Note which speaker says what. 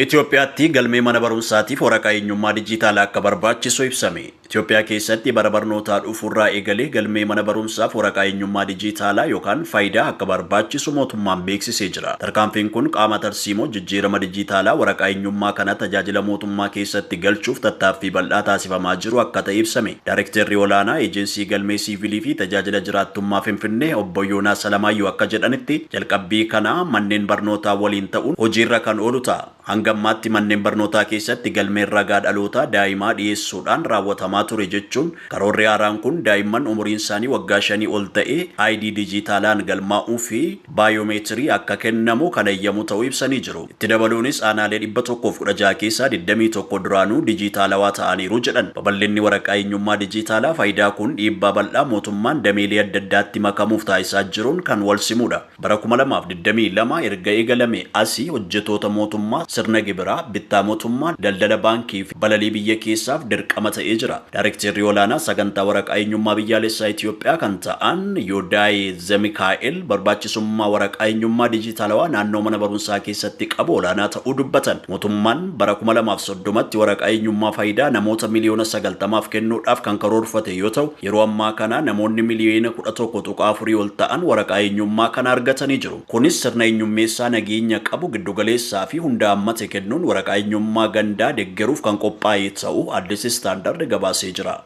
Speaker 1: Itoophiyaatti galmee mana barumsaatiif waraqaa eenyummaa dijitaalaa akka barbaachisu ibsame. Itoophiyaa keessatti bara barnootaa dhufuurraa eegalee galmee mana barumsaaf waraqaa eenyummaa dijitaalaa yookaan faayidaa akka barbaachisu mootummaan beeksisee jira. Tarkaanfiin kun qaama tarsiimoo jijjiirama dijitaalaa waraqaa eenyummaa kana tajaajila mootummaa keessatti galchuuf tattaaffii bal'aa taasifamaa jiru akka ta'e ibsame. Daayirektarri olaanaa eejensii galmee siivilii fi tajaajila jiraattummaa Finfinnee obbo Yoonaas Alamaayyoo akka jedhanitti jalqabbii kana manneen barnootaa waliin ta'uun hojiirra kan oolu ta'a. Hangammaatti manneen barnootaa keessatti galmeen ragaa dhalootaa daa'imaa dhiyeessuudhaan raawwatamaa ture jechuun karoorri haaraan kun daa'imman umuriin isaanii waggaa 5 ol ta'e ID dijitaalaan galmaa'uu fi baayoomeetirii akka kennamu kan eeyyamu ta'uu ibsanii jiru. Itti dabaluunis aanaalee 116 keessaa 21 duraanuu dijitaalawaa ta'aniiru jedhan. Babal'inni waraqaa eenyummaa dijitaalaa faayidaa kun dhiibbaa bal'aa mootummaan dameelee adda addaatti makamuuf taasisaa jiruun kan wal simudha. Bara 2022 erga eegalame asii hojjetoota mootummaa sirna gibiraa bittaa mootummaa daldala baankii fi balalii biyya keessaaf dirqama ta'ee jira. Daayirektarri olaanaa sagantaa waraqaa eenyummaa biyyaalessaa Itoophiyaa kan ta'an Yoodaay Zemikaa'el barbaachisummaa waraqaa eenyummaa dijitaalawaa naannoo mana barumsaa keessatti qabu olaanaa ta'uu dubbatan. Mootummaan bara 2030tti waraqaa eenyummaa faayidaa namoota miliyoona 90f kennuudhaaf kan karoorfate yoo ta'u, yeroo ammaa kana namoonni miliyoona 11.4 ol ta'an waraqaa eenyummaa kana argatanii jiru. Kunis sirna eenyummeessaa nageenya qabu giddugaleessaa fi hunda ammate kennuun waraqaa eenyummaa gandaa deeggaruuf kan qophaa'e ta'uu Addis Istaandard gabaasee jira.